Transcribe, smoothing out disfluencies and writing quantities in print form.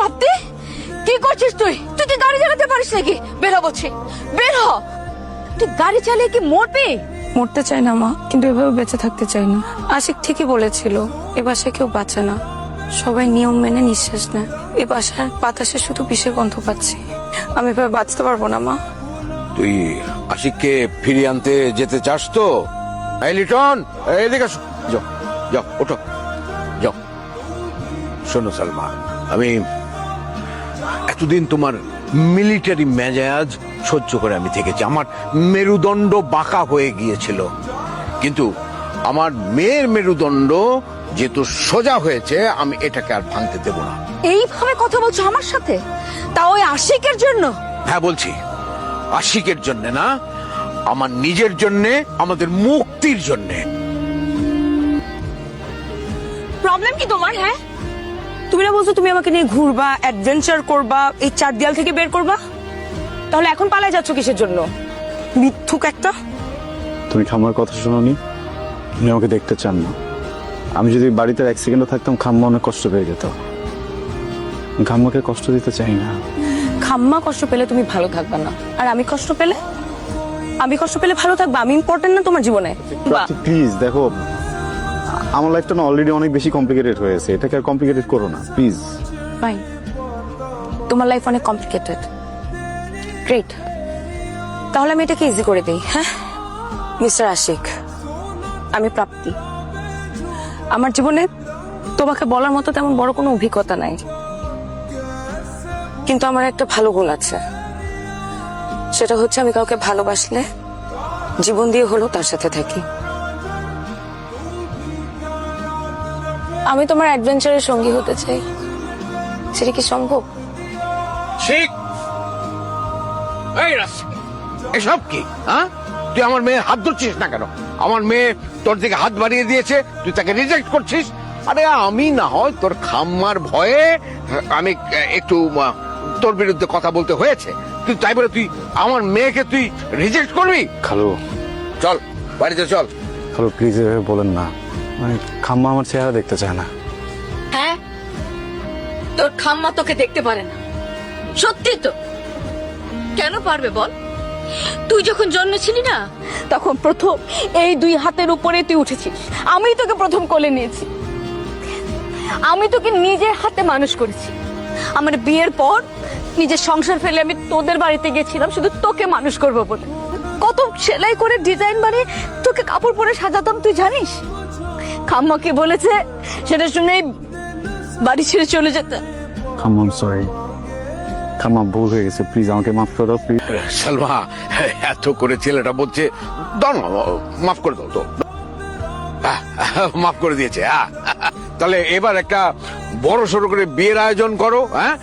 প্রাপ্তি, কি করছিস তুই? তুই কি গাড়ি চালাতে পারিস নাকি? বের হ বলছি, বের হ। তুই গাড়ি চালিয়ে কি মরবি? মরতে চাই না মা, কিন্তু এভাবে বেঁচে থাকতে চাই না। আশিক ঠিকই বলেছিল, এ বাসায় কেউ বাঁচে না, সবাই নিয়ম মেনে নিঃশ্বাস নেয়। এ বাসার বাতাসে শুধু বিষের গন্ধ পাচ্ছি। আমি এভাবে বাঁচতে পারবো না মা। তুই আশিককে ফিরিয়ে আনতে যেতে চাস তো? এই লিটন, এদিকে আসো। যাও যাও, ওঠো, যাও। শোনো সালমা, আমি এতদিন তোমার মিলিটারি মেজাজ সহ্য করে আমি থেকেছি। আমার মেরুদণ্ড বাঁকা হয়ে গিয়েছিল, কিন্তু আমার মেয়ের মেরুদণ্ড যেহেতু সোজা হয়েছে, আমি এটাকে আর ভাঙতে দেব না। এইভাবে কথা বলছো আমার সাথে, তা ওই আশিকের জন্য? হ্যাঁ বলছি, আশিকের জন্য না, আমার নিজের জন্য, আমাদের মুক্তির জন্য। প্রবলেম কি তোমার? হ্যাঁ, তুমি না বলছো তুমি আমাকে নিয়ে ঘুরবা, অ্যাডভেঞ্চার করবা, এই চার দেয়াল থেকে বের করবা? তাহলে এখন পালায় যাচ্ছ কিসের জন্য? মিথ্যুক একটা। তুমি খাম্মার কথা শোনোনি? উনি আমাকে দেখতে চান না। আমি যদি বাড়িতে এক সেকেন্ডও থাকতাম, খাম্মা অনেক কষ্ট পেয়ে যেত। খাম্মাকে কষ্ট দিতে চাই না। খাম্মা কষ্ট পেলে তুমি ভালো থাকবে না, আর আমি কষ্ট পেলে ভালো থাকবে। আমি ইম্পর্টেন্ট না তোমার জীবনে? প্লিজ দেখো, আমার লাইফটা না অলরেডি অনেক বেশি কমপ্লিকেটেড হয়েছে, এটাকে আর কমপ্লিকেটেড করো না প্লিজ। ফাইন, তোমার লাইফ অনেক কমপ্লিকেটেড, গ্রেট। তাহলে আমি এটাকে ইজি করে দিই। হ্যাঁ মিস্টার আশিক, আমি প্রাপ্তি। আমার জীবনে তোমাকে বলার মতো তেমন বড় কোনো অভিজ্ঞতা নাই, কিন্তু আমার একটা ভালো গুণ আছে। সেটা হচ্ছে আমি কাউকে ভালোবাসলে জীবন দিয়ে হলেও তার সাথে থাকি। আমি তোমার অ্যাডভেঞ্চারের সঙ্গী হতে চাই, সেটা কি সম্ভব? ঠিক। এই রাস, এসব কি? হ্যাঁ, তুই আমার মেয়ে হাত ধরছিস না কেন? আমার মেয়ে তোর দিকে হাত বাড়িয়ে দিয়েছে, তুই তাকে রিজেক্ট করছিস। আরে আমি না হয় তোর খাম্মার ভয়ে আমি একটু তোর বিরুদ্ধে কথা বলতে হয়েছে, কিন্তু তাই বলে তুই আমার মেয়েকে তুই রিজেক্ট করবি? খালু, চল বাড়িতে চল। খালু প্লিজ এভাবে বলেন না, মানে খাম্মা আমার চেহারা দেখতে চায় না। হ্যাঁ, তোর খাম্মা তোকে দেখতে পারে না? সত্যি তো? কেন পারবে বল? তুই যখন জন্মেছিলি না, তখন প্রথম এই দুই হাতের উপরে তুই উঠেছিস। আমি তোকে প্রথম কোলে নিয়েছি, আমি তোকে নিজের হাতে মানুষ করেছি। আমার বিয়ের পর নিজের সংসার ফেলে আমি তোদের বাড়িতে গেছিলাম শুধু তোকে মানুষ করব বলে। কত সেলাই করে ডিজাইন বানিয়ে তোকে কাপড় পরে সাজাতাম, তুই জানিস? খাম্মাকে বলেছে সেটা শুনে বাড়ি ছেড়ে চলে যেতে। খাম্মা সরি, খাম্মা ভুল হয়ে গেছে, প্লিজ আমাকে মাফ করে দাও প্লিজ। সালমা এত করে ছেলেটা বলছে, দাও না, মাফ করে দাও তো। মাফ করে দিয়েছে। তাহলে এবার একটা বড় সড়ো করে বিয়ের আয়োজন করো। হ্যাঁ,